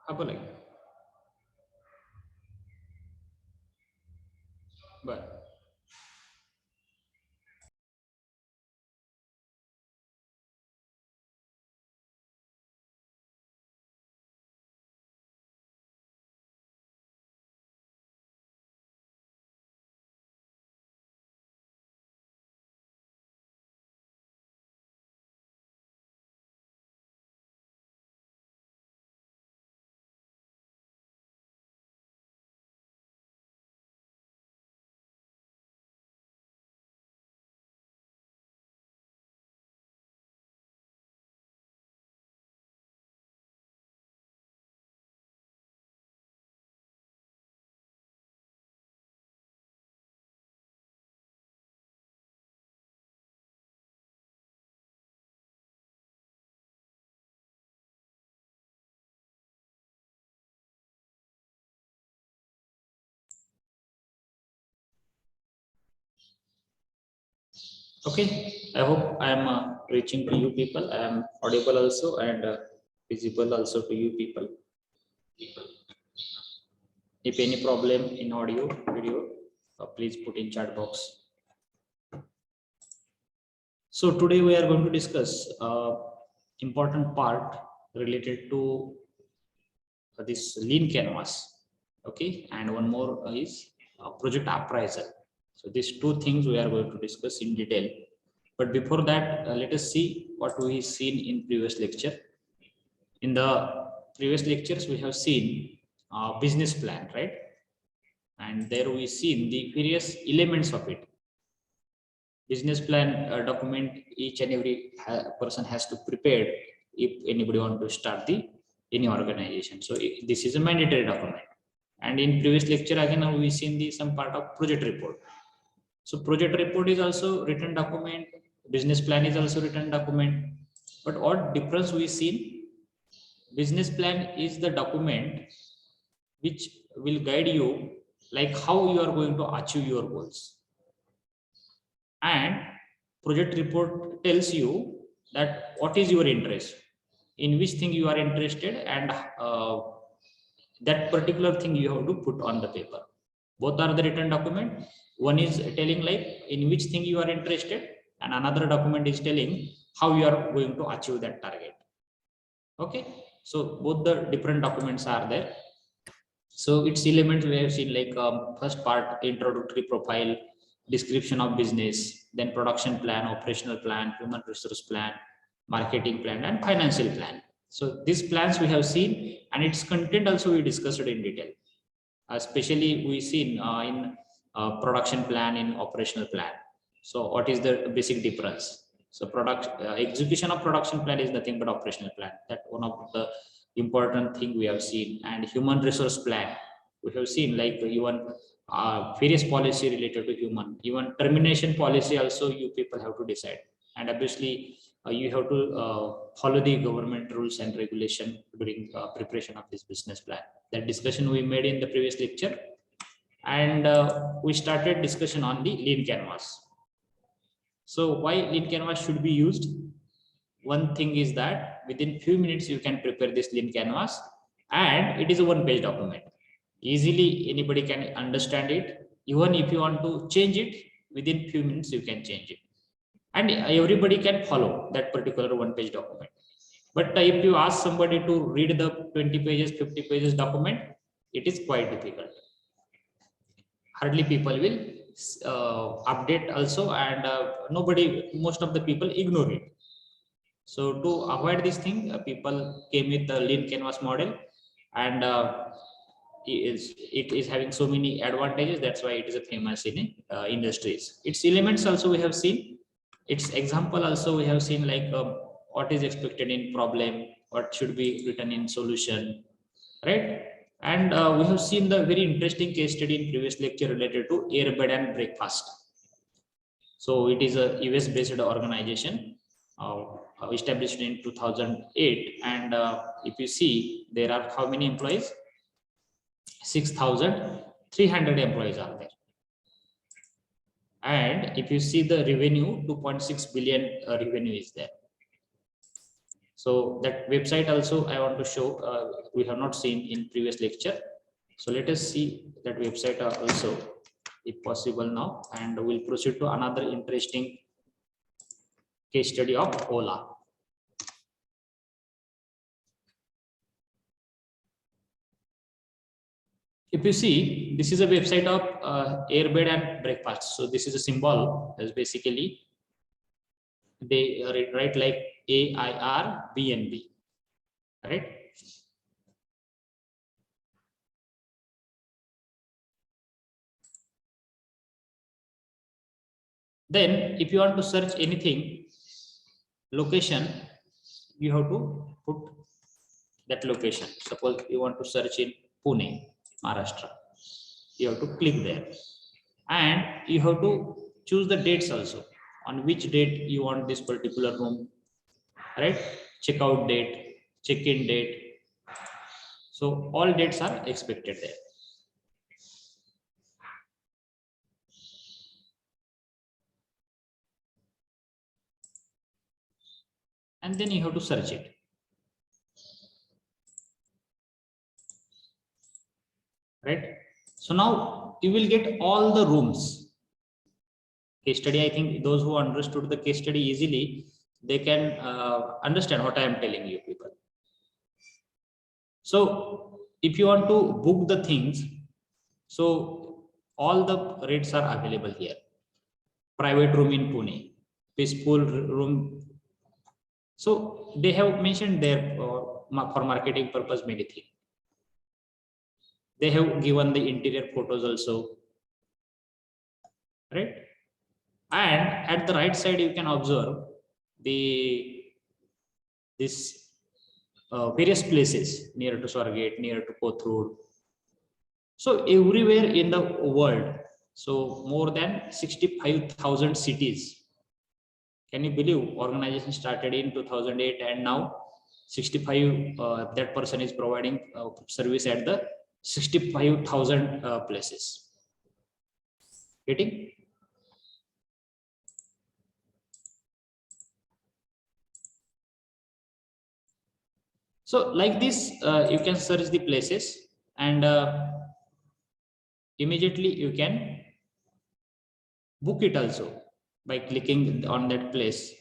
हा बोला की. बरं. Okay, I hope I am reaching to you people. I am audible also and visible also to you people. If any problem in audio video, please put in chat box. So today we are going to discuss important part related to this lean canvas. Okay, and one more is project appraisal. So these two things we are going to discuss in detail. But before that, let us see what we seen in previous lecture. In the previous lectures, we have seen business plan, right? And there we seen the various elements of it. Business plan document each and every person has to prepare if anybody want to start the any organization. So this is a mandatory document. And in previous lecture again we seen the some part of project report. So project report is also written document, business plan is also written document. But what difference we seen? Business plan is the document which will guide you like how you are going to achieve your goals. And project report tells you that what is your interest, in which thing you are interested, and that particular thing you have to put on the paper. Both are the written document. One is telling like in which thing you are interested, and another document is telling how you are going to achieve that target. Okay, so both the different documents are there. So its elements we have seen like first part, introductory profile, description of business, then production plan, operational plan, human resource plan, marketing plan, and financial plan. So these plans we have seen, and its content also we discussed in detail. Especially we seen in production plan, in operational plan. So what is the basic difference? So product execution of production plan is nothing but operational plan. That one of the important thing we have seen. And human resource plan we have seen like even various policy related to human, even termination policy also you people have to decide. And obviously you have to follow the government rules and regulation during preparation of this business plan. That discussion we made in the previous lecture. And we started discussion on the lean canvas. So why lean canvas should be used? One thing is that within few minutes you can prepare this lean canvas, and it is a one-page document. Easily anybody can understand it. Even if you want to change it, within few minutes you can change it, and everybody can follow that particular one-page document. But if you ask somebody to read the 20 pages, 50 pages document, it is quite difficult. Hardly people will update also, and most of the people ignore it. So to avoid this thing, people came with the lean canvas model, and it is having so many advantages. That's why it is a famous in industries. Its elements also we have seen. Its example also we have seen like what is expected in problem, what should be written in solution, right? And we have seen the very interesting case study in previous lecture related to Air Bed and Breakfast. So it is a US based organization established in 2008. And if you see, there are how many employees? 6,300 employees are there. And if you see the revenue, 2.6 billion revenue is there. So that website also I want to show, we have not seen in previous lecture. So let us see that website also if possible now, and we'll proceed to another interesting case study of Ola. If you see, this is a website of Airbed and Breakfast. So this is a symbol as basically they write like AIRBNB, right? Then if you want to search anything, location, you have to put that location. Suppose you want to search in Pune, Maharashtra. You have to click there. And you have to choose the dates also. On which date you want this particular room, right? Checkout date, check-in date. So all dates are expected there. And then you have to search it. Right? So now you will get all the rooms. Case study, I think those who understood the case study easily, they can understand what I am telling you people. So if you want to book the things, so all the rates are available here. Private room in Pune, peaceful room. So they have mentioned there for marketing purpose many things. They have given the interior photos also, right? And at the right side, you can observe this various places near to Swargate, near to Kothur. So everywhere in the world, so more than 65,000 cities. Can you believe organization started in 2008 and now 65 that person is providing service at the 65,000 places. Getting? So like this, you can search the places and immediately you can book it also by clicking on that place.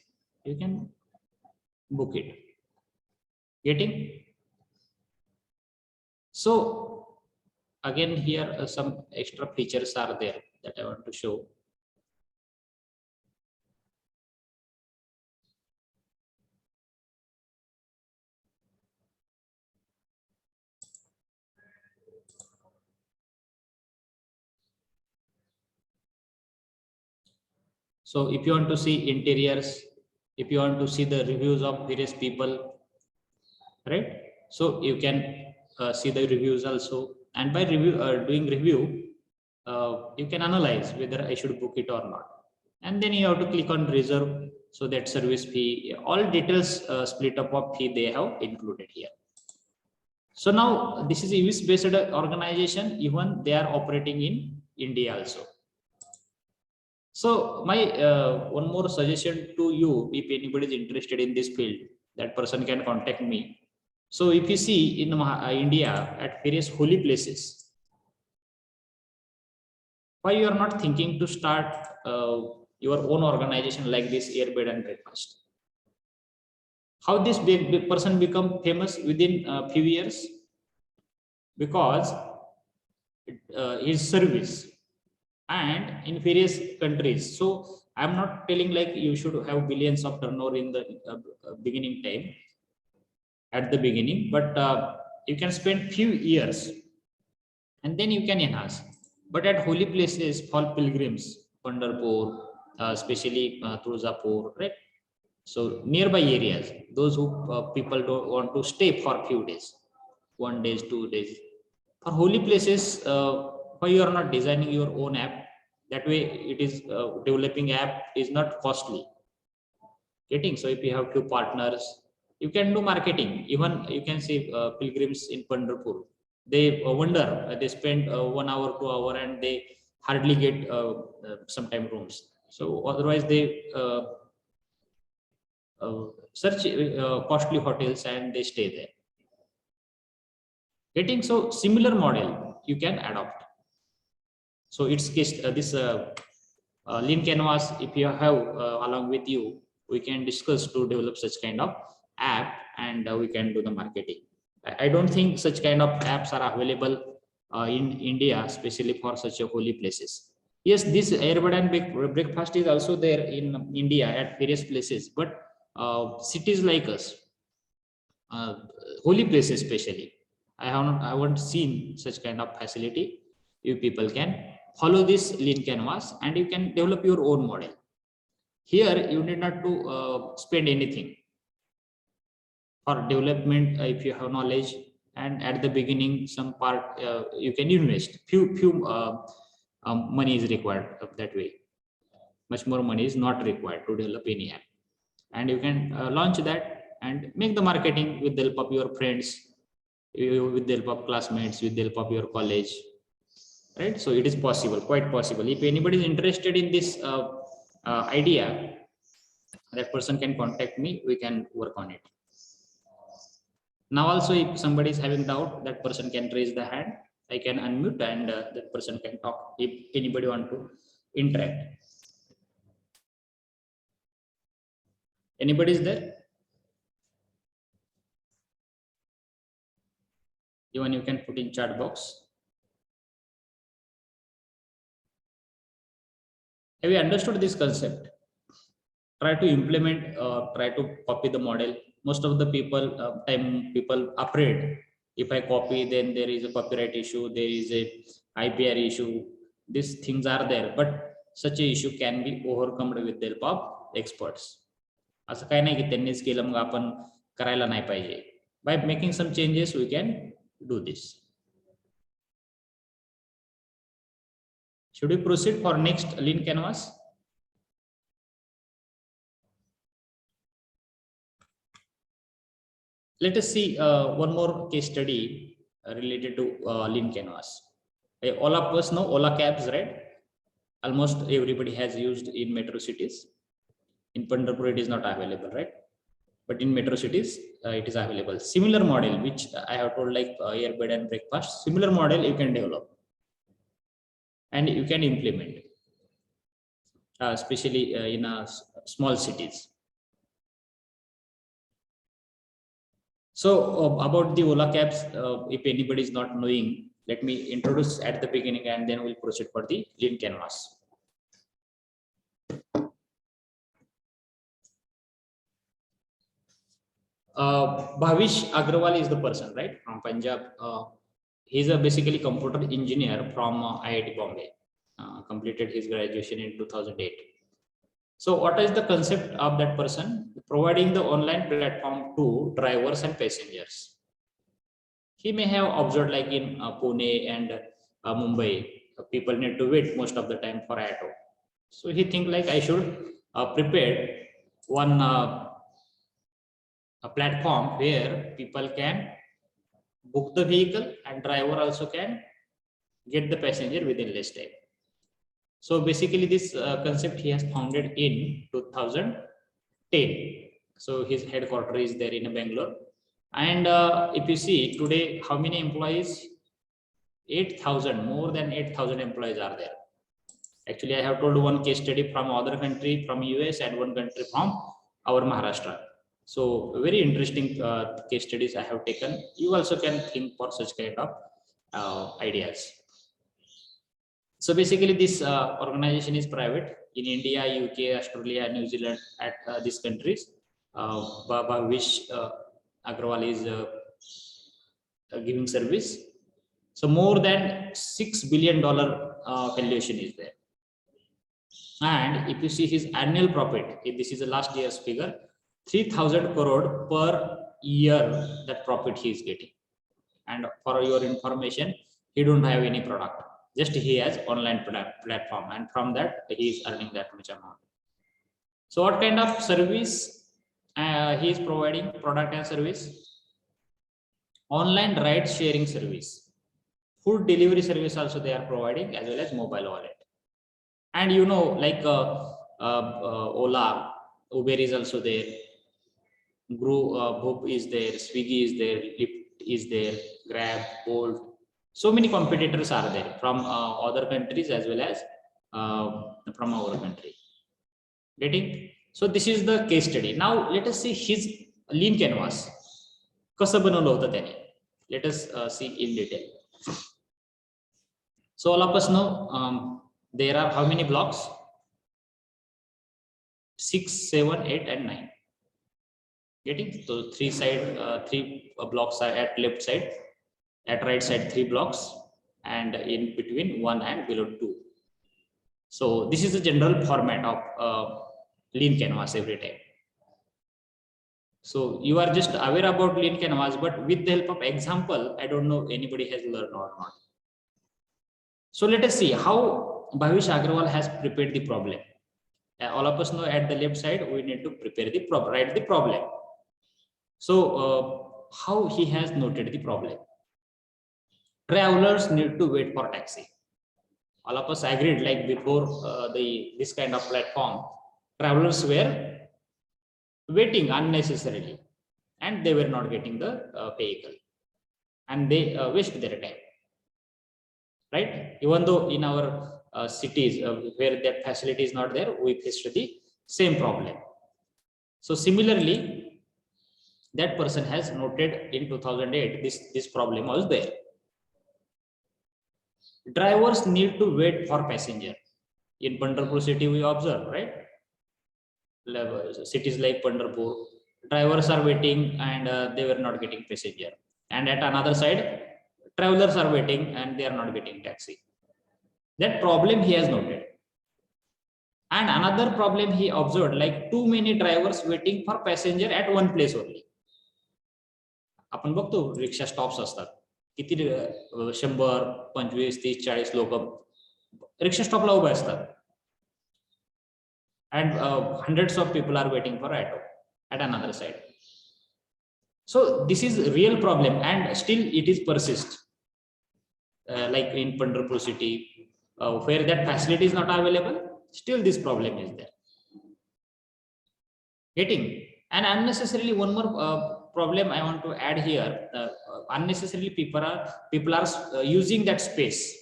You can book it. Getting? So again here some extra features are there that I want to show. So if you want to see interiors, if you want to see the reviews of various people, right? So you can see the reviews also, and by doing review, you can analyze whether I should book it or not. And then you have to click on reserve. So that service fee, all details split up of fee they have included here. So now this is a US based organization, even they are operating in India also. So my one more suggestion to you, if anybody is interested in this field, that person can contact me. So if you see in India at various holy places, why you are not thinking to start your own organization like this Airbed and Breakfast? How this big person become famous within a few years? Because his service and in various countries. So I'm not telling like you should have billions of turnover in the beginning time, at the beginning, but you can spend few years and then you can enhance. But at holy places for pilgrims, Pandharpur, especially Turzapur, right? So nearby areas, those who people don't want to stay for few days, 1 day, 2 days. For holy places, why you are not designing your own app? That way, it is developing app is not costly. Getting? So if you have few partners, you can do marketing. Even you can see pilgrims in Pandharpur. They wonder. They spend 1 hour, 2 hour, and they hardly get sometime rooms. So otherwise, they search costly hotels and they stay there. Getting so similar model you can adopt. So it's case this lean canvas. If you have along with you, we can discuss to develop such kind of app, and we can do the marketing. I don't think such kind of apps are available in India, especially for such a holy places. Yes, this airbed and breakfast is also there in India at various places, but cities like us, uh, holy places especially, I haven't seen such kind of facility. You people can follow this lean canvas and you can develop your own model. Here you need not to spend anything for development if you have knowledge, and at the beginning some part you can invest few money is required of that way. Much more money is not required to develop any app, and you can launch that and make the marketing with the help of your friends, with the help of classmates, with the help of your college, right? So it is possible, quite possible. If anybody is interested in this idea, that person can contact me, we can work on it. Now also, if somebody is having doubt, that person can raise the hand, I can unmute, and that person can talk if anybody want to interact. Anybody is there? Even you can put in chat box. Have you understood this concept? Try to implement, try to copy the model. Most of the people afraid, if I copy then there is a copyright issue, there is a IPR issue. These things are there, but such a issue can be overcome with the help of experts. असं काही नाही की त्यांनीच केलं मग आपण करायला नाही पाहिजे. By making some changes we can do this. Should we proceed for next lean canvas? Let us see one more case study related to lean canvas. All of us know Ola cabs, right? Almost everybody has used in metro cities. In Pandharpur it is not available, right? But in metro cities it is available. Similar model which I have told, like airbed and breakfast, similar model you can develop and you can implement, especially in small cities. So about the Ola cabs, if anybody is not knowing, let me introduce at the beginning and then we'll proceed for the lean canvas. Bhavish Agrawal is the person, right, from Punjab. He's a basically computer engineer from IIT Bombay. Completed his graduation in 2008. So what is the concept of that person? Providing the online platform to drivers and passengers. He may have observed, like in Pune and Mumbai, people need to wait most of the time for auto. So he think like I should prepare one a platform where people can book the vehicle and driver also can get the passenger within less time. So basically this concept he has founded in 2010. So his headquarters is there in Bangalore. And if you see today, how many employees? 8,000, more than 8,000 employees are there. Actually, I have told one case study from other country, from US, and one country from our Maharashtra. So very interesting case studies I have taken. You also can think for such kind of ideas. So basically this organization is private in India, UK, Australia, New Zealand, at these countries. Bhavish Agrawal is giving service. So more than $6 billion valuation is there. And if you see his annual profit, if this is the last year's figure, 3,000 crore per year that profit he is getting. And for your information, he don't have any product, just he has online platform, and from that he is earning that much amount. So what kind of service he is providing? Product and service: online ride sharing service, food delivery service also they are providing, as well as mobile wallet. And you know, like Ola, Uber is also there. Bhoop is there, Swiggy is there, Lyft is there, Grab, Bolt. So many competitors are there from other countries as well as from our country. Getting? So this is the case study. Now let us see his lean canvas. कसं बनवलं होतं त्याने. Let us see in detail. So all of us know there are how many blocks? 6, 7, 8, and 9. Getting? So three blocks are at left side, at right side 3 blocks, and in between 1 and below 2. So this is the general format of lean canvas every time. So you are just aware about lean canvas, but with the help of example, I don't know anybody has learned or not. So let us see how Bhavish Agrawal has prepared the problem. All of us know at the left side we need to prepare the problem, write the problem. So how he has noted the problem. Travelers need to wait for taxi. All of us agreed, like before this kind of platform, travelers were waiting unnecessarily and they were not getting the vehicle and they waste their time, right? Even though in our cities where that facility is not there, we faced the same problem. So similarly, that person has noted in 2008 this problem was there. Drivers need to wait for passenger. In Pandharpur city we observe, right? Cities like Pandharpur, drivers are waiting and they were not getting passenger. And at another side, travelers are waiting and they are not getting taxi. That problem he has noted. And another problem he observed, like too many drivers waiting for passenger at one place only. आपण बघतो रिक्षा stops असतात, किती 100, 25, 30, 40 लोक रिक्षा स्टॉपला उभे असतात. And hundreds of people are waiting for auto at another side. So this is a real problem and still it is persist. Like in Pandharpur city, where that facility is not available, still this problem is there. Getting? And unnecessarily one more problem I want to add here. Unnecessarily people are using that space.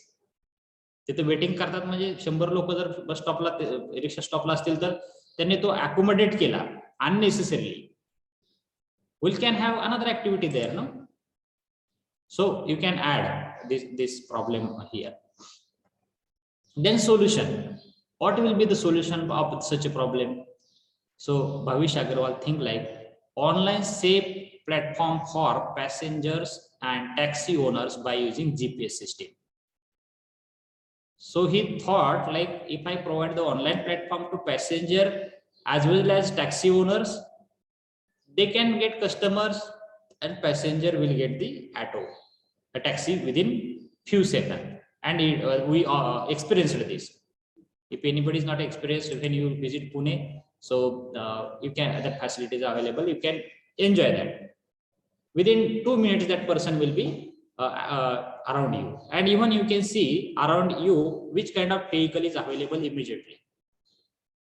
तिथे waiting करतात म्हणजे 100 लोक जर बस स्टॉपला रिक्षा स्टॉपला असतील तर त्यांनी तो अकोमोडेट केला unnecessarily. We can have another activity there, no? So you can add this problem here. Then solution. What will be the solution of such a problem? So Bhavish Agrawal think like online safe platform for passengers and taxi owners by using GPS system. So he thought like if I provide the online platform to passenger as well as taxi owners, they can get customers and passenger will get the a taxi within few seconds. And we experienced this. If anybody is not experienced, when you visit Pune, so you can, the facilities are available, you can enjoy that. Within 2 minutes, that person will be around you, and even you can see around you which kind of vehicle is available immediately,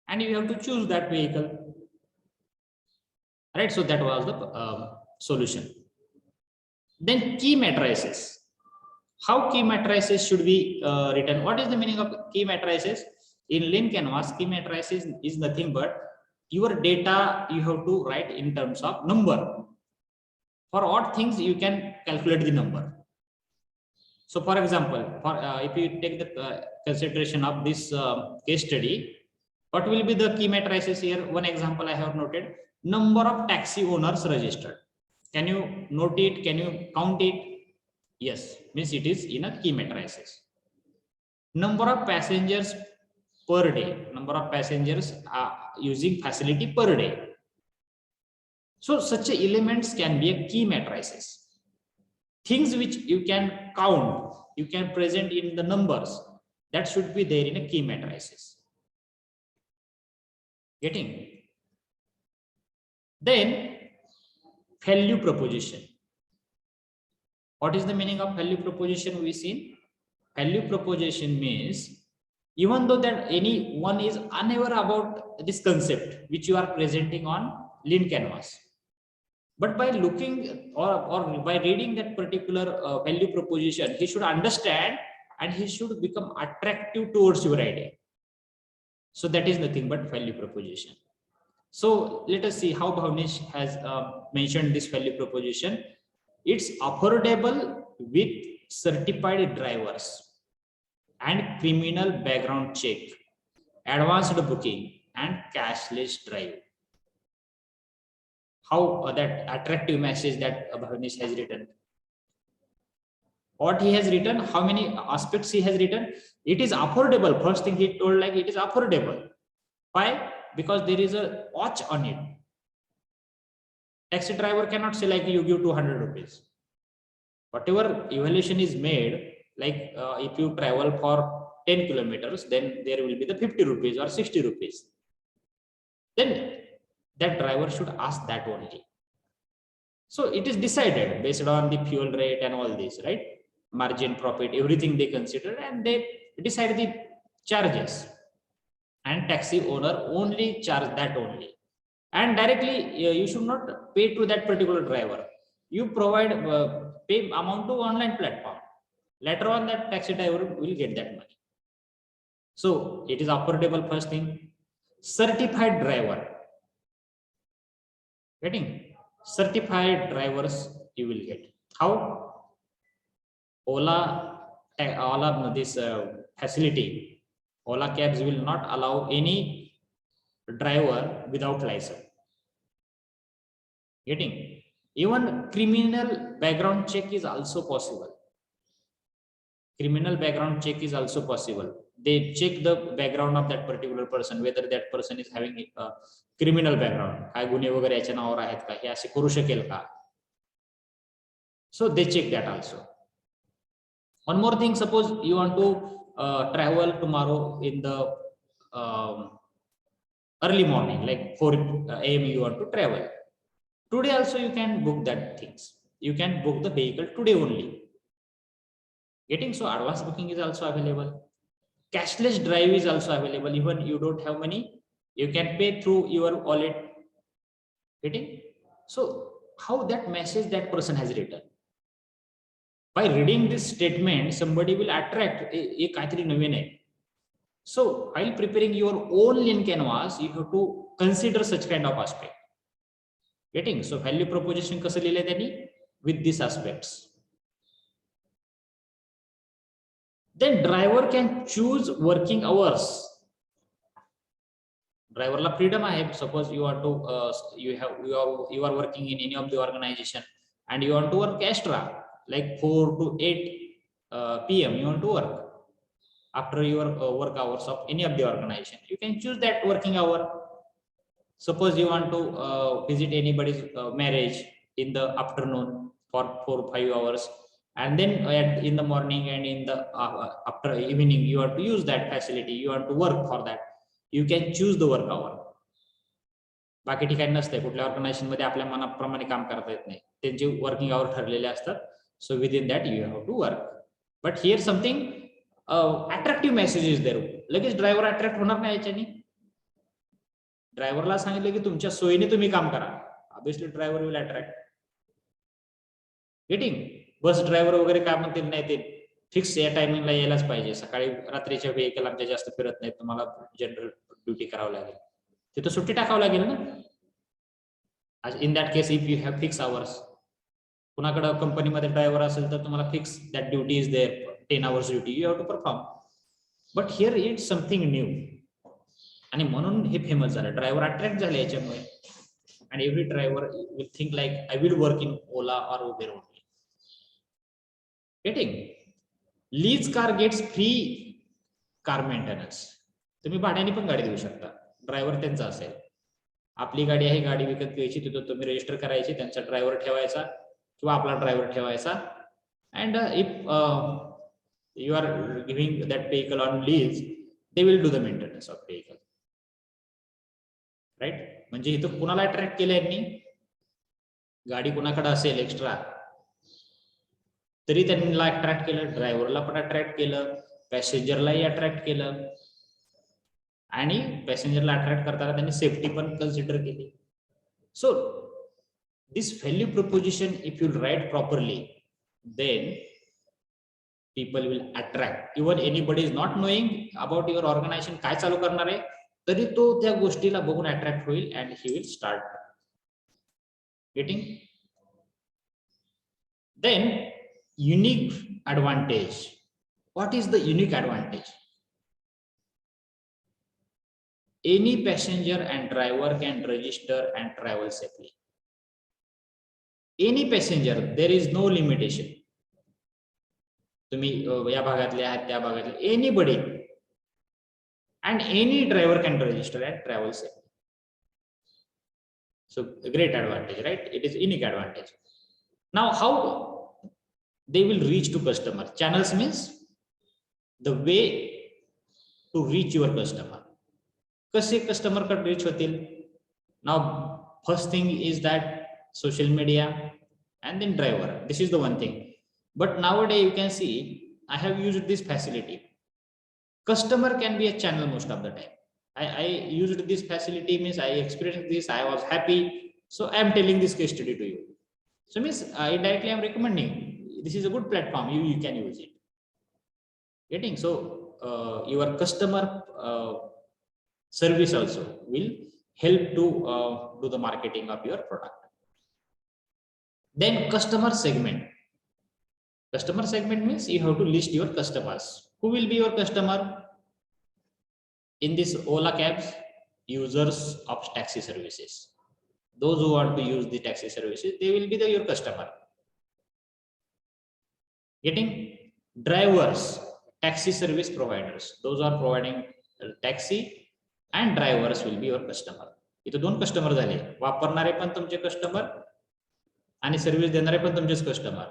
and you have to choose that vehicle, right? So that was the solution. Then key matrices. How key matrices should be written? What is the meaning of key matrices? In lean canvas, key matrices is nothing but your data you have to write in terms of number. For odd things you can calculate the number. So for example, if you take the consideration of this case study, what will be the key matrices here? One example I have noted: number of taxi owners registered. Can you note it? Can you count it? Yes, means it is in a key matrices. Number of passengers per day. Number of passengers using facility per day. So such elements can be a key matrices. Things which you can count, you can present in the numbers, that should be there in a key matrices. Getting? Then value proposition. What is the meaning of value proposition? We seen value proposition means even though that anyone is unaware about this concept which you are presenting on lean canvas, But by looking or by reading that particular value proposition, he should understand and he should become attractive towards your idea. So that is nothing but value proposition. So let us see how Bhavnesh has mentioned this value proposition. It's affordable with certified drivers and criminal background check, advanced booking, and cashless drive. How that attractive message that Bhavnesh has written. What he has written, how many aspects he has written. It is affordable. First thing he told, like, it is affordable. Why? Because there is a watch on it. Taxi driver cannot say like you give 200 rupees. Whatever evaluation is made, like if you travel for 10 kilometers, then there will be the 50 rupees or 60 rupees. Then that driver should ask that only. So it is decided based on the fuel rate and all this, right? Margin, profit, everything they consider, and they decide the charges. And taxi owner only charge that only. And directly you should not pay to that particular driver. You provide pay amount to online platform. Later on, that taxi driver will get that money. So it is affordable. First thing, certified driver. Getting certified drivers you will get. How? Ola this facility, Ola cabs will not allow any driver without license. Getting? Even criminal background check is also possible. Criminal background check is also possible. They check the background of that particular person, whether that person is having a criminal background. काय गुन्हे वगैरे याच्या नावावर आहेत का, हे असे करू शकेल का? So they check that also. One more thing, suppose you want to travel tomorrow in the early morning, like 4 a.m. you want to travel. Today also you can book that things. You can book the vehicle today only. Getting? So advance booking is also available. Cashless drive is also available. Even you don't have money, you can pay through your wallet. Getting? So how that message that person has written? By reading this statement, somebody will attract a kaitri naveen hai. So while preparing your own lean canvas, you have to consider such kind of aspect. Getting? So value proposition कसं लिहिलंय त्यांनी? With these aspects. Then driver can choose working hours. Driver la freedom hai. Suppose you want to you are working in any of the organization and you want to work extra, like 4 to 8 p.m. you want to work after your work hours of any of the organization. You can choose that working hour. Suppose you want to visit anybody's marriage in the afternoon for 4 or 5 hours, and then in the morning and in the after evening you want to use that facility, you want to work for that, you can choose the work hour. बाकी ठिकाणी नसते, कुठल्या organisation मध्ये आपल्या मनाप्रमाणे काम करता येत नाही, त्यांचे वर्किंग आवर ठरलेले असतात. So within that you have to work. But here something attractive message is there. लगेच ड्रायव्हर अट्रॅक्ट होणार नाही याच्यानी. ड्रायव्हरला सांगितलं की तुमच्या सोयीने तुम्ही काम करा, obviously driver will attract. Getting? Bus driver वगैरे काय म्हणतील, नाही ते फिक्स या टायमिंगला यायलाच पाहिजे, सकाळी रात्रीच्या व्हेकल आमच्या जास्त फिरत नाही, तुम्हाला जनरल ड्युटी करावं लागेल, तिथं सुट्टी टाकावं लागेल ना. In that case if you have fix hours, कुणाकडे कंपनीमध्ये ड्रायव्हर असेल तर तुम्हाला fix that duty is there, 10 hours duty you have to perform. But here it's something new, आणि म्हणून हे फेमस झालं, ड्रायव्हर अट्रॅक्ट झाले याच्यामुळे. आणि every driver will think like I will work in Ola or Uber only. Getting? Lease car gets free car maintenance. तुम्ही भाड्याने पण गाडी देऊ शकता, ड्रायव्हर त्यांचा असेल. आपली गाडी आहे, गाडी विकत घ्यायची, तिथं तुम्ही रजिस्टर करायची, त्यांचा ड्रायव्हर ठेवायचा किंवा आपला ड्रायव्हर ठेवायचा. And if you are giving that vehicle on lease, they will do the maintenance of vehicle. Right? म्हणजे इथं कुणाला अट्रॅक्ट केलं यांनी? गाडी कुणाकडे असेल एक्स्ट्रा तरी त्यांना अट्रॅक्ट केलं, ड्रायव्हरला पण अट्रॅक्ट केलं, पॅसेंजरलाही अट्रॅक्ट केलं, आणि पॅसेंजरला अट्रॅक्ट करताना त्यांनी सेफ्टी पण कन्सिडर केली. सो this value proposition, if you write properly, then people will attract. Even anybody is not knowing about your organization काय चालू करणार आहे, तरी तो त्या गोष्टीला बघून अट्रॅक्ट होईल and he will start getting. Then unique advantage. What is the unique advantage? Any passenger and driver can register and travel safely. Any passenger, there is no limitation. तुम्ही या भागातले आहात, त्या भागातले, anybody and any driver can register and travel safely. So a great advantage, right? It is unique advantage. Now how they will reach to customer? Channels means the way to reach your customer. कसे customer कडे reach होतील? Now first thing is that social media and then driver. This is the one thing. But nowadays you can see I have used this facility. Customer can be a channel most of the time. I used this facility, means I experienced this, I was happy, so I am telling this case study to you. So means indirectly I am recommending this is a good platform, you can use it. Getting? So your customer service also will help to do the marketing of your product. Then customer segment. Customer segment means you have to list your customers. Who will be your customer? In this Ola cabs, users of taxi services. Those who want to use the taxi services, they will be your customer. Getting? Drivers, taxi service providers. Those are providing taxi and drivers will be your customer. इथे दोन customer झाले, वापरणारे पण तुमचे customer आणि service देणारे पण तुमचेच customer.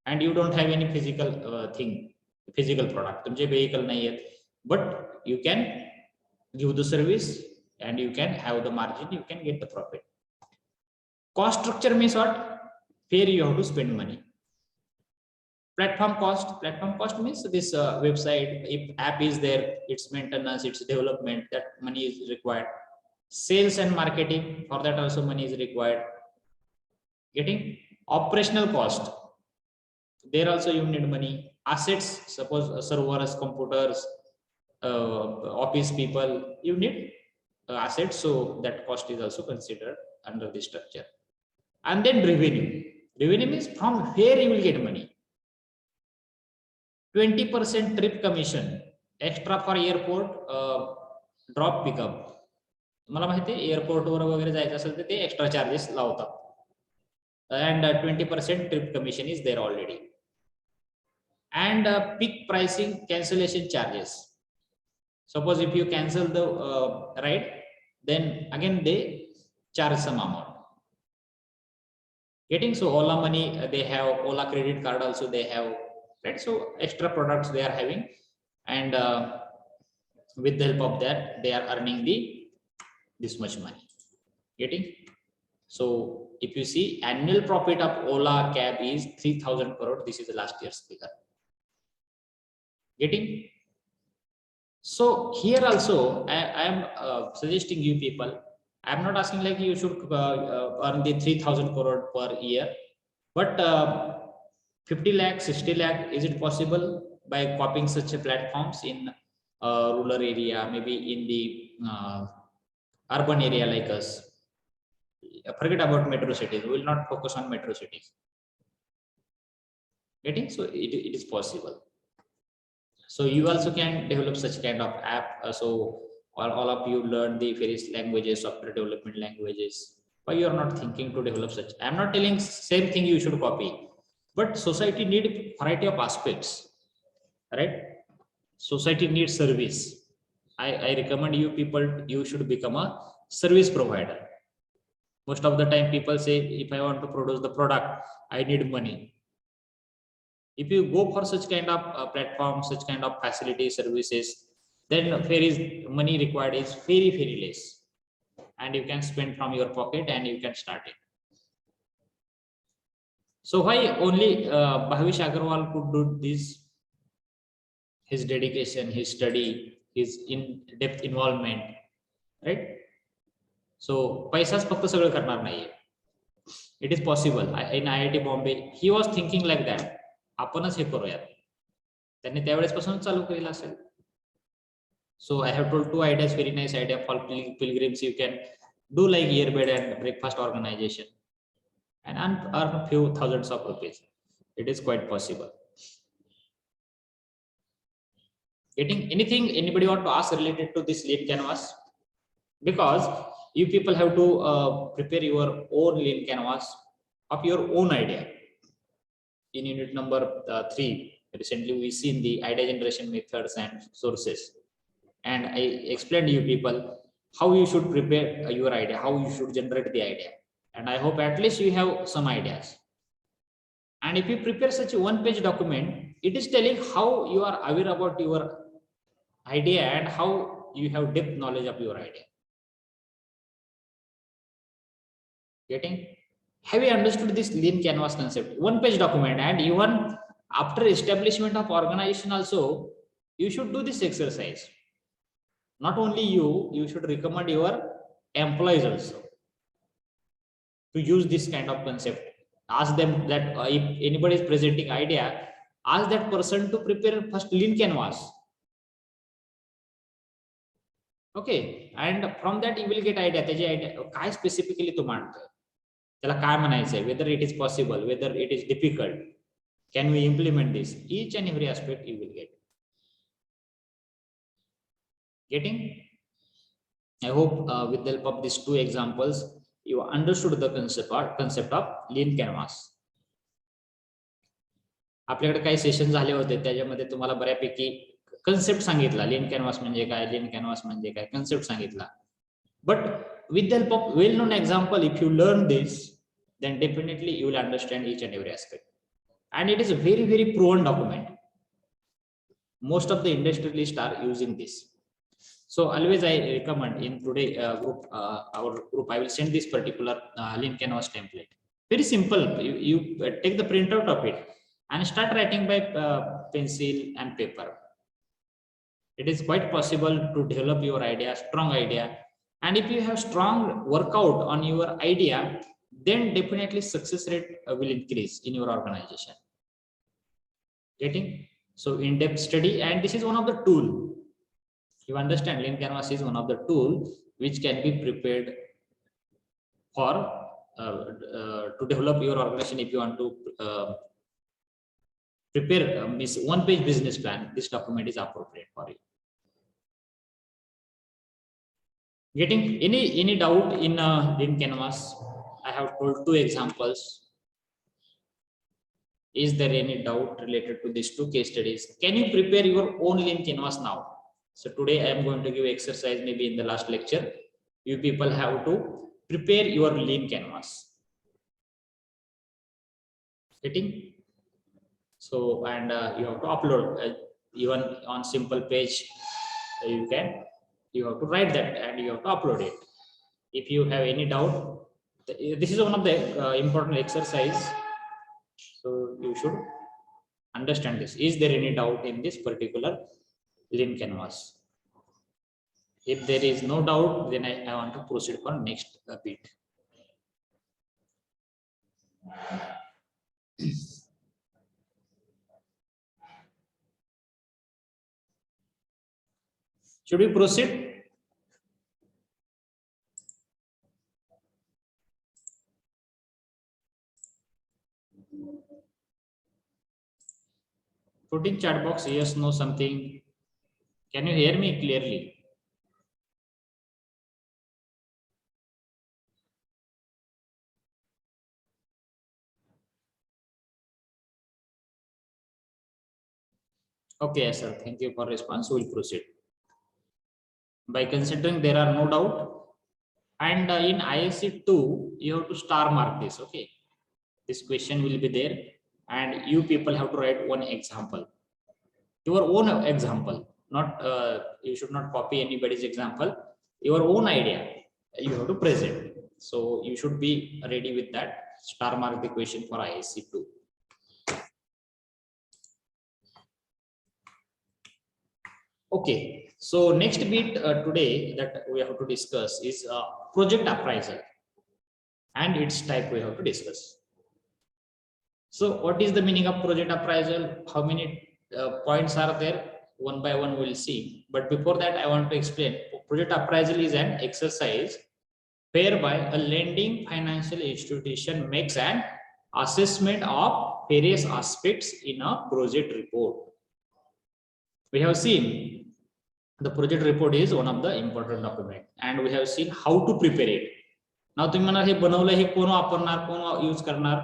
And you don't have any physical physical product. तुमचे vehicle नाही आहेत, but you can give the service and you can have the margin, you can get the profit. Cost structure means what? Where you have to spend money. Platform cost means this website, if app is there, its maintenance, its development, that money is required. Sales and marketing, for that also money is required. Getting? Operational cost, there also you need money. Assets, suppose servers, computers, office people, you need assets, so that cost is also considered under this structure. And then revenue means from where you will get money. 20% trip commission extra for airport drop pickup. मला माहिती आहे airport वर वगैरे जायचं असेल तर ते extra charges लावतात. And 20% trip commission is there already. And peak pricing, cancellation charges. Suppose if you cancel the ride, then again they charge some amount. Getting? So Ola money, they have Ola credit card also they have, right? So extra products they are having, and with the help of that they are earning this much money. Getting? So if you see, annual profit of Ola cab is 3,000 crore. This is the last year's figure. Getting? So here also I am suggesting you people, I am not asking like you should earn the 3,000 crore per year, but 50 lakh, 60 lakh, is it possible by copying such platforms in rural area, maybe in the urban area like us? Forget about metro cities, we will not focus on metro cities. Getting? So it is possible. So you also can develop such kind of app. So all of you learn the various languages, software development languages. Why you are not thinking to develop such? I am not telling same thing you should copy, but society need variety of aspects, right? Society needs service. I recommend you people, you should become a service provider. Most of the time people say, if I want to produce the product, I need money. If you go for such kind of platform, such kind of facility services, then where is money required is very, very less. And you can spend from your pocket and you can start it. So why only Bhavish Agarwal could do this? His dedication, his study, his in-depth involvement, right? So पैसाच फक्त सगळं करणार नाहीये. It is possible. In IIT Bombay, he was thinking like that. आपणच हे करूयात. त्यांनी त्यावेळेसपासून चालू केलं असेल. So I have told two ideas, very nice idea for pilgrims. You can do like earbed and breakfast organization and earn a few thousands of rupees. It is quite possible. Getting anything anybody want to ask related to this lean canvas? Because you people have to prepare your own lean canvas of your own idea. In unit number 3, recently we seen the idea generation methods and sources. And I explained you people how you should prepare your idea, how you should generate the idea. And I hope at least you have some ideas. And if you prepare such a one-page document, it is telling how you are aware about your idea and how you have deep knowledge of your idea. Getting? Have you understood this lean canvas concept? One-page document, and even after establishment of organization also, you should do this exercise. Not only you should recommend your employees also to use this kind of concept. Ask them that if anybody is presenting idea, ask that person to prepare first lean canvas. Okay, and from that you will get idea. त्याची idea काय specifically तो मांडतोय, त्याला काय म्हणायचंय, whether it is possible, whether it is difficult, can we implement this? Each and every aspect you will get. Getting? I hope with the help of these two examples, you understood the concept of lean canvas. आपल्याकडे काही session झाले होते, त्याच्यामध्ये तुम्हाला बऱ्यापैकी concept सांगितला. लीन canvas म्हणजे काय, लीन कॅनव्हास म्हणजे काय, कन्सेप्ट सांगितला. But with the help of well-known example, if you learn this, then definitely you will understand each and every aspect. And it is a very, very proven document. Most of the industrialists are using this. So always I recommend in today group, our group, I will send this particular lean canvas template. Very simple. You take the printout of it and start writing by pencil and paper. It is quite possible to develop your idea, strong idea. And if you have strong workout on your idea, then definitely success rate will increase in your organization. Getting? So in-depth study, and this is one of the tool. You understand, lean canvas is one of the tools which can be prepared for to develop your organization. If you want to prepare this one-page business plan, this document is appropriate for you. Getting any doubt in lean canvas? I have told two examples. Is there any doubt related to these two case studies? Can you prepare your own lean canvas now? So today I am going to give exercise, maybe in the last lecture. You people have to prepare your lean canvas. Getting? So, and you have to upload even on simple page. You have to write that and you have to upload it. If you have any doubt, this is one of the important exercise. So you should understand this. Is there any doubt in this particular lean canvas? If there is no doubt, then I want to proceed for next bit. Should we proceed? Put in chat box yes, no, something. Can you hear me clearly? Okay, sir. Thank you for response. We'll proceed. By considering there are no doubt, and in ISC 2, you have to star mark this. Okay, this question will be there, and you people have to write one example, your own example. Not you should not copy anybody's example. Your own idea you have to present. So you should be ready with that. Star mark the question for ISC 2. Okay, so next bit today that we have to discuss is project appraisal. and its type we have to discuss. So what is the meaning of project appraisal? How many points are there? One by one we'll see. But before that, I want to explain. Project appraisal is an exercise whereby a lending financial institution makes an assessment of various aspects in a project report. We have seen the project report is one of the important document, and we have seen how to prepare it. Now तुम्ही म्हणाल हे बनवलं हे कोण वापरणार, कोण use करणार?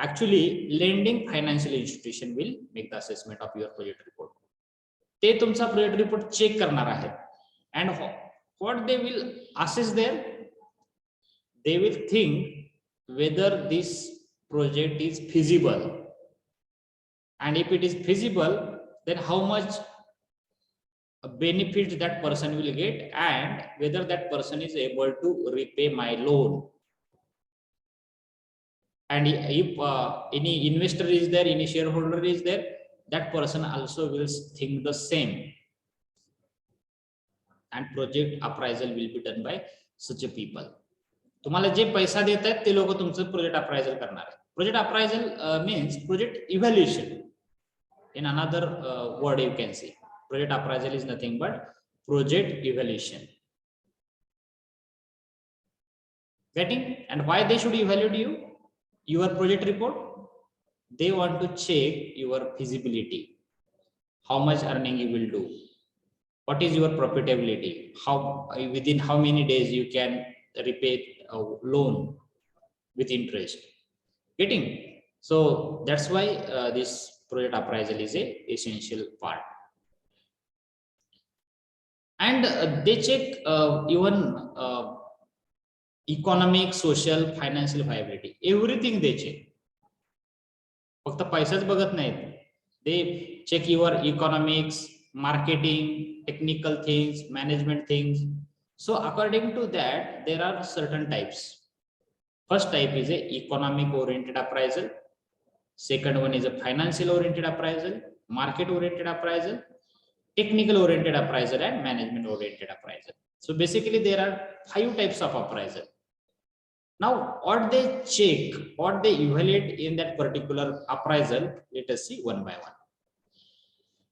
Actually, lending financial institution will make the assessment of your project report. ते तुमचा project report check करणार आहेत, and what they will assess there? They will think whether this project is feasible, and if it is feasible, then how much benefit that person will get, and whether that person is able to repay my loan. And if any investor is there, any shareholder is there, that person also will think the same, and project appraisal will be done by such a people. तुम्हाला जे पैसा देत आहेत ते लोक तुमचं project appraisal करणार आहेत. Project appraisal means project evaluation. In another word you can say, project appraisal is nothing but project evaluation. Getting? And why they should evaluate you? Your project report? They want to check your feasibility. How much earning you will do? What is your profitability? How within how many days you can repay a loan with interest? Getting? So that's why this project appraisal is a essential part. And they check even economic, social, financial viability. Everything they check. फक्त पैसाच बघत नाहीत. They check your economics, marketing, technical things, management things. So according to that, there are certain types. First type is a economic oriented appraisal. Second one is a financial oriented appraisal, market oriented appraisal, technical oriented appraisal, and management oriented appraisal. So basically there are 5 types of appraisal. Now what they check, what they evaluate in that particular appraisal, let us see one by one.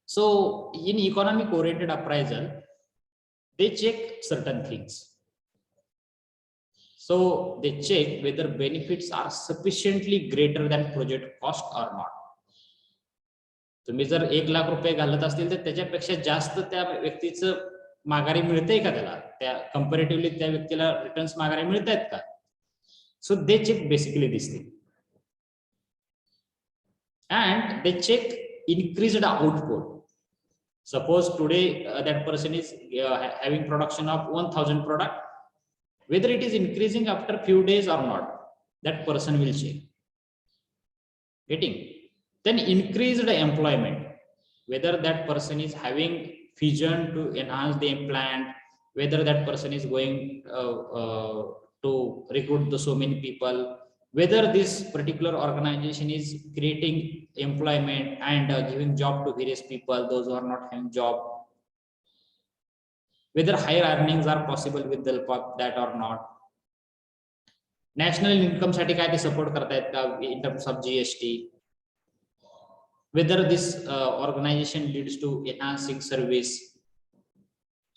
So in economic oriented appraisal, they check certain things. So they check whether benefits are sufficiently greater than project cost or not. तुम्ही जर 1 लाख रुपये घालत असतील तर त्याच्यापेक्षा जास्त त्या व्यक्तीचं माघारी मिळते का, त्याला त्या कंपॅरेटिव्हली त्या व्यक्तीला रिटर्न्स माघारी मिळतात का? So they check basically this thing, and they check increased output. Suppose today that person is having production of 1000 product, whether it is increasing after few days or not, that person will check. Getting? Then increased employment, whether that person is having vision to enhance the plant, whether that person is going to recruit so many people, whether this particular organization is creating employment and giving job to various people, those who are not having job, whether higher earnings are possible with the help of that or not. National income साठी काय ते support करतायत का in terms of GST, whether this organization leads to enhancing service,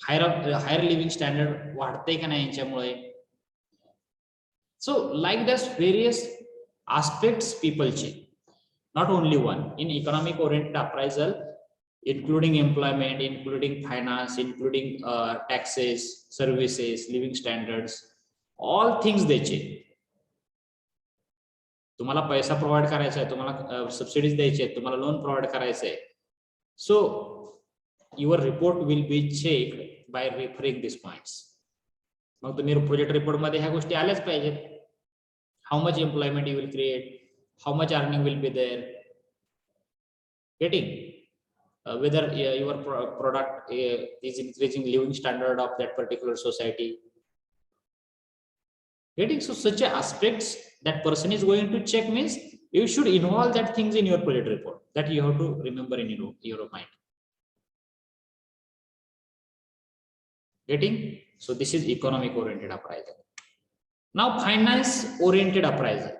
higher living standard वाढते का नाही यांच्यामुळे. So like this various aspects people check, not only one. In economic oriented appraisal, including employment, including finance, including taxes, services, living standards, all things they check. तुम्हाला पैसा provide करायचा आहे, तुम्हाला subsidies द्यायचे आहेत, तुम्हाला लोन प्रोव्हाइड करायचं आहे. So your report will be checked by referring these points. मग तुम्ही प्रोजेक्ट रिपोर्ट मध्ये ह्या गोष्टी आल्याच पाहिजेत. How much employment you will create, how much earning will be there. Getting? Whether your product is increasing living standard of that particular society. Getting? So such aspects that person is going to check means you should involve that things in your project report, that you have to remember in your mind. Getting? So this is economic oriented appraisal. Now, finance oriented appraisal.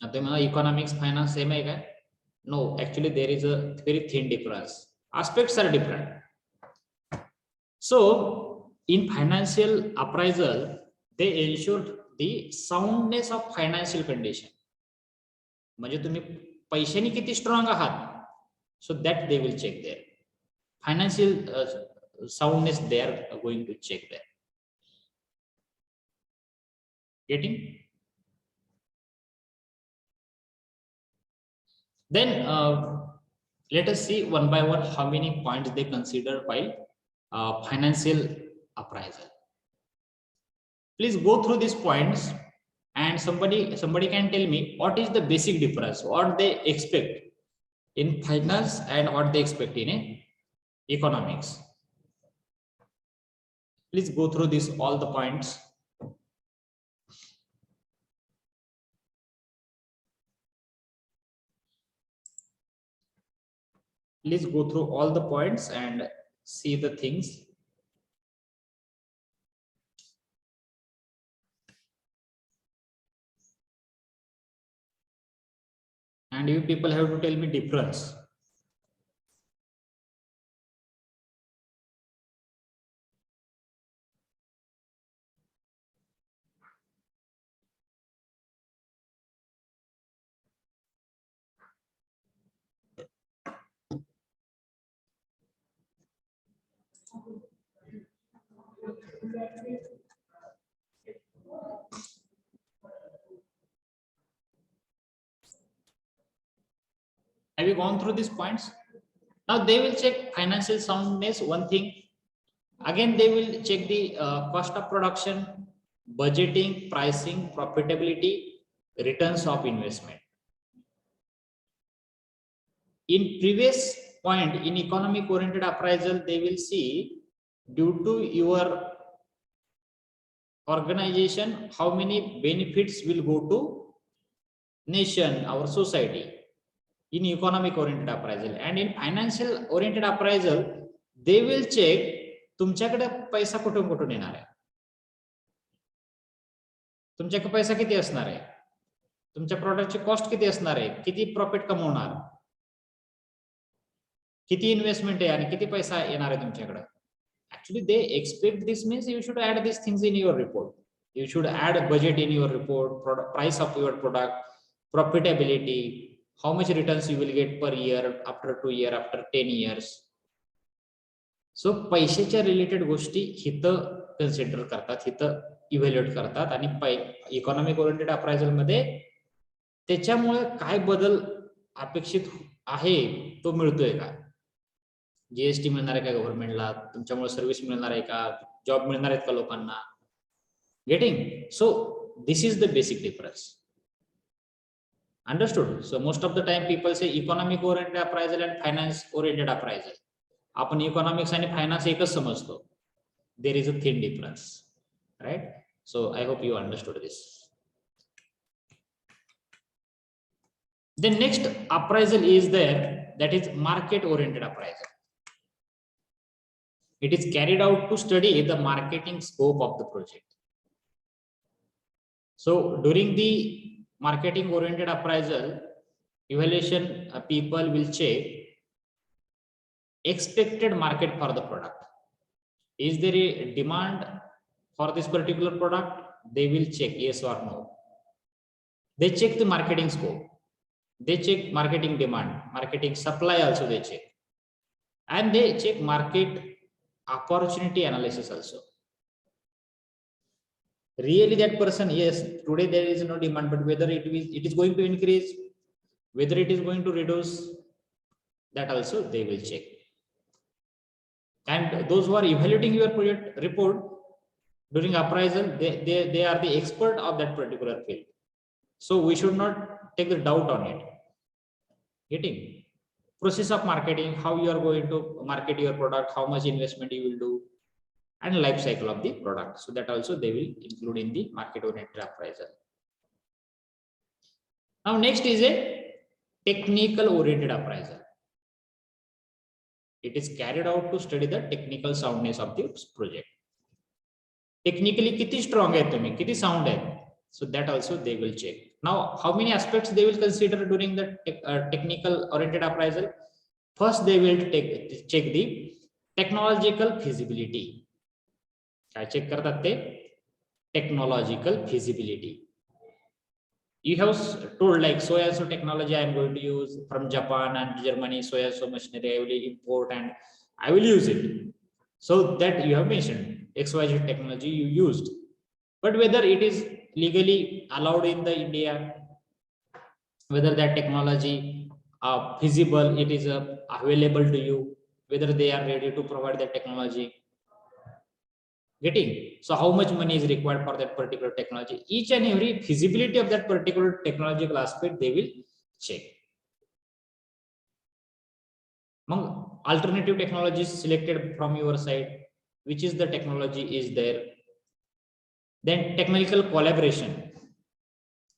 Economics, finance, same hai? No, actually there is a very thin difference. Aspects are different. So in financial appraisal, they ensure the soundness of financial condition. म्हणजे तुम्ही पैशाने किती strong आहात, so that they will check there. Financial soundness they are going to check there. Getting? Then let us see one by one how many points they consider while financial appraisal. Please go through these points, and somebody can tell me what is the basic difference, what they expect in finance and what they expect in economics. Please go through this all the points. Please go through all the points and see the things. And you people have to tell me difference. Have you gone through these points? Now they will check financial soundness, one thing. Again, they will check the cost of production, budgeting, pricing, profitability, returns of investment. In previous point, in economic oriented appraisal, they will see due to your organization, how many benefits will go to nation, our society, in economic oriented appraisal. And in financial oriented appraisal, they will check तुमच्याकडे पैसा कुठून कुठून येणार आहे, तुमच्याकडे पैसा किती असणार आहे, तुमच्या प्रोडक्टची कॉस्ट किती असणार आहे, किती प्रॉफिट कमवणार, किती इन्व्हेस्टमेंट आहे आणि किती पैसा येणार आहे तुमच्याकडे. Actually they expect this, means you should add these things in your report. You should add budget in your report, price of your product, profitability, how much returns you will get per year, after 2 years, after 10 years. सो पैशाच्या related गोष्टी हिथं consider करतात, हिथं evaluate करतात. आणि economic oriented appraisal मध्ये त्याच्यामुळे काय बदल अपेक्षित आहे तो मिळतोय का, जीएसटी मिळणार आहे का गव्हर्नमेंटला, तुमच्यामुळे सर्व्हिस मिळणार आहे का, जॉब मिळणार आहेत का लोकांना. Getting? So this is the basic difference. Understood? So most of the time people say economic oriented appraisal and finance oriented appraisal. आपण इकॉनॉमिक्स आणि फायनान्स एकच समजतो. There is a thin difference, right? So I hope you understood this. The next appraisal is there, that is market oriented appraisal. It is carried out to study the marketing scope of the project. So during the marketing oriented appraisal evaluation, people will check expected market for the product. Is there a demand for this particular product? They will check yes or no. They check the marketing scope, they check marketing demand, marketing supply also they check, and they check market opportunity analysis also. Really that person, yes, today there is no demand, but whether it is going to increase, whether it is going to reduce, that also they will check. And those who are evaluating your project report during appraisal, they are the expert of that particular field. So we should not take the doubt on it. Getting? Process of marketing, how you are going to market your product, how much investment you will do, and life cycle of the product. So that also they will include in the market oriented appraisal. Now next is a technical oriented appraisal. It is carried out to study the technical soundness of the project. Technically किती strong आहे तुम्ही, किती sound आहे. So that also they will check. Now how many aspects they will consider during the technical oriented appraisal? First they will check the technological feasibility. काय check करतात ते, technological feasibility. You have told like so and so technology I am going to use from Japan and Germany, so and so machinery I will import and I will use it. So that you have mentioned XYZ technology you used, but whether it is legally allowed in the India, whether that technology feasible, it is available to you, whether they are ready to provide that technology. Getting, so how much money is required for that particular technology, each and every feasibility of that particular technological aspect they will check. Among alternative technologies selected from your side, which is the technology is there. Then technical collaboration,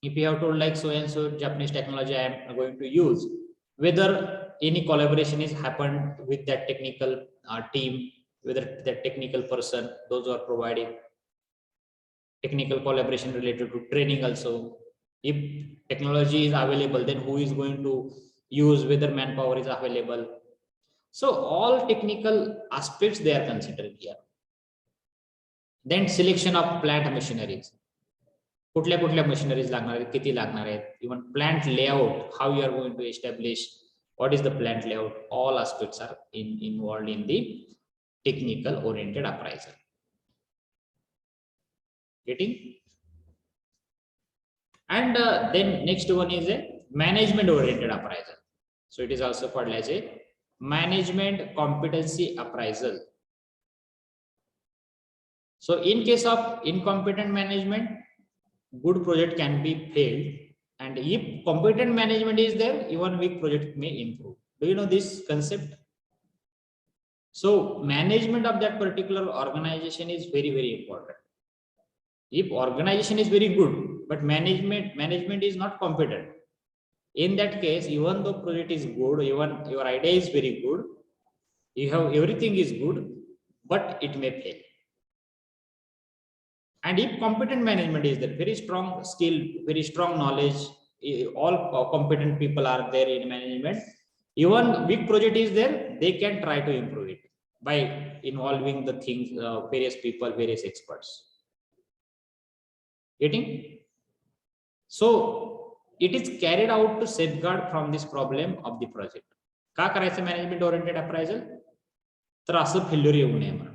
if you have told like so and so Japanese technology I am going to use, whether any collaboration is happened with that technical team, whether that technical person, those who are providing technical collaboration related to training also. If technology is available, then who is going to use, whether manpower is available. So all technical aspects they are considered here. Then selection of plant machineries, कुठल्या कुठल्या machineries लागणार आहेत, किती लागणार आहेत, even plant layout, how you are going to establish, what is the plant layout, all aspects are involved in the technical oriented appraisal. Getting? And then next one is a management oriented appraisal. So it is also called as a management competency appraisal. So in case of incompetent management, good project can be failed, and if competent management is there, even weak project may improve. Do you know this concept? So management of that particular organization is very, very important. If organization is very good, but management is not competent, in that case, even though project is good, even your idea is very good, you have everything is good, but it may fail. And if competent management is there, very strong skill, very strong knowledge, all competent people are there in management, even big project is there, they can try to improve it by involving the things, various people, various experts. Getting? So it is carried out to safeguard from this problem of the project. का करायचं management oriented appraisal? तर असं failure येऊ नये म्हणून.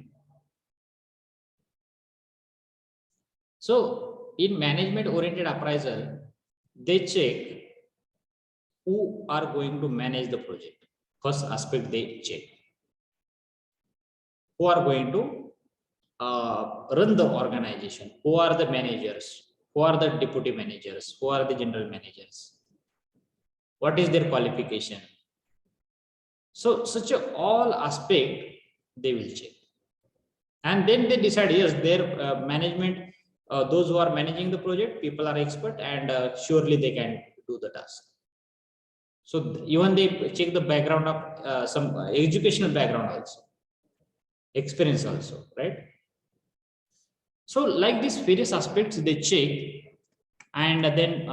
So in management oriented appraisal, they check who are going to manage the project. First aspect they check. Who are going to run the organization? Who are the managers? Who are the deputy managers? Who are the general managers? What is their qualification? So such a all aspect they will check. And then they decide, yes, their management, those who are managing the project, people are expert, and surely they can do the task. So even they check the background of some educational background also, experience also, right? So like these various aspects they check, and then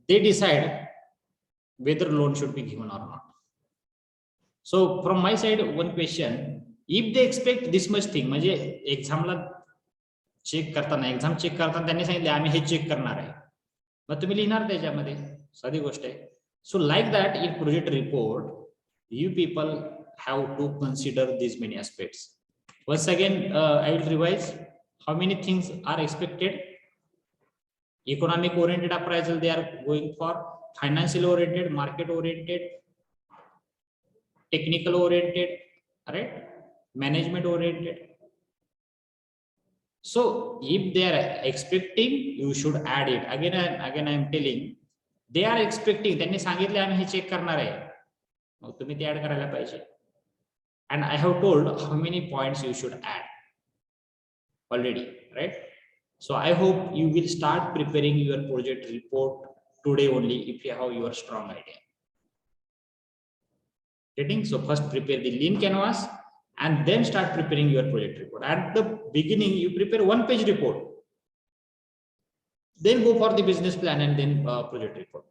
they decide whether loan should be given or not. So from my side, one question, if they expect this much thing, म्हणजे एक्झामला check करताना, exam check करताना त्यांनी सांगितले आम्ही हे check करणार आहे, मग तुम्ही लिहिणार त्याच्यामध्ये, साधी गोष्ट आहे. So like that in project report, you people have to consider these many aspects. Once again, I will revise how many things are expected. Economic oriented appraisal they are going for, financial oriented, market oriented, technical oriented, right? Management oriented. So if they are expecting, you should add it. Again I am telling, they are expecting, त्यांनी सांगितले आम्ही हे check करणार आहे, मग तुम्ही ते add करायला पाहिजे. And I have told how many points you should add already, right? So I hope you will start preparing your project report today only if you have your strong idea. Getting? So first prepare the lean canvas, and then start preparing your project report. At the beginning, you prepare one-page report, then go for the business plan and then project report.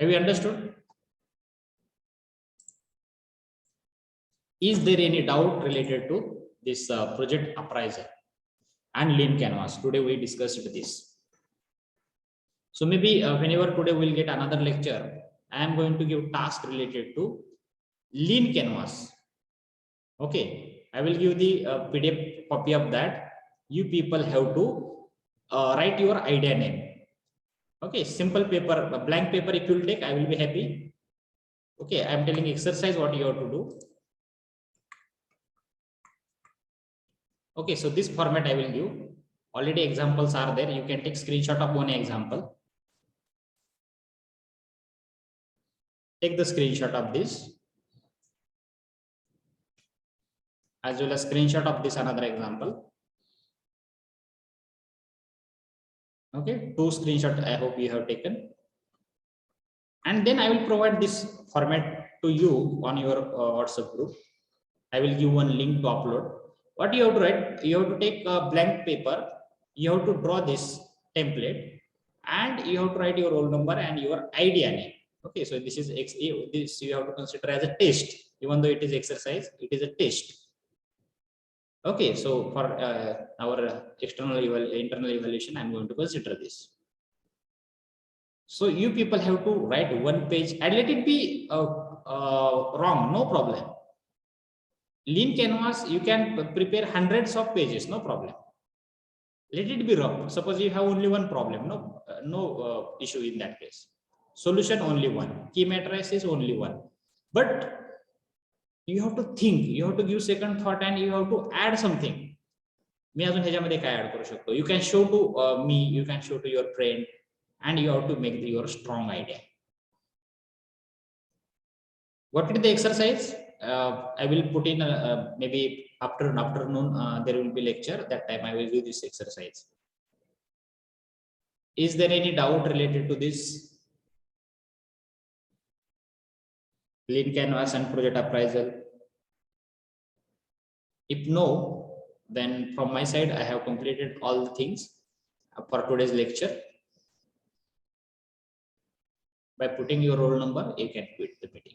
Have you understood? Is there any doubt related to this project appraisal and lean canvas? Today we discussed this. So maybe whenever today we'll get another lecture, I am going to give task related to lean canvas. Okay, I will give the PDF copy of that. You people have to write your idea name. Okay, simple paper, a blank paper if you will take, I will be happy. Okay, I am telling exercise what you have to do. Okay, so this format I will give. Already examples are there. You can take screenshot of one example. Take the screenshot of this, as well as screenshot of this another example. Okay, 2 screenshots I hope you have taken. And then I will provide this format to you on your WhatsApp group. I will give one link to upload. What you have to write, you have to take a blank paper, you have to draw this template, and you have to write your roll number and your idea name. Okay, so this is this you have to consider as a test. Even though it is exercise, it is a test. Okay, so for our internal evaluation, I'm going to consider this. So you people have to write one page and let it be wrong, no problem. Lean canvas, you can prepare hundreds of pages, no problem. Let it be wrong. Suppose you have only one problem, no issue in that case. Solution only one, key matrix is only one. But you have to think, you have to give second thought, and you have to add something. मी अजून ह्याच्यामध्ये काय add करू शकतो? You can show to me, you can show to your friend, and you have to make your strong idea. What is the exercise? I will put in maybe after afternoon there will be lecture. That time I will do this exercise. Is there any doubt related to this? Lean canvas and project appraisal? If no, then from my side I have completed all the things for today's lecture. By putting your roll number, you can quit the meeting.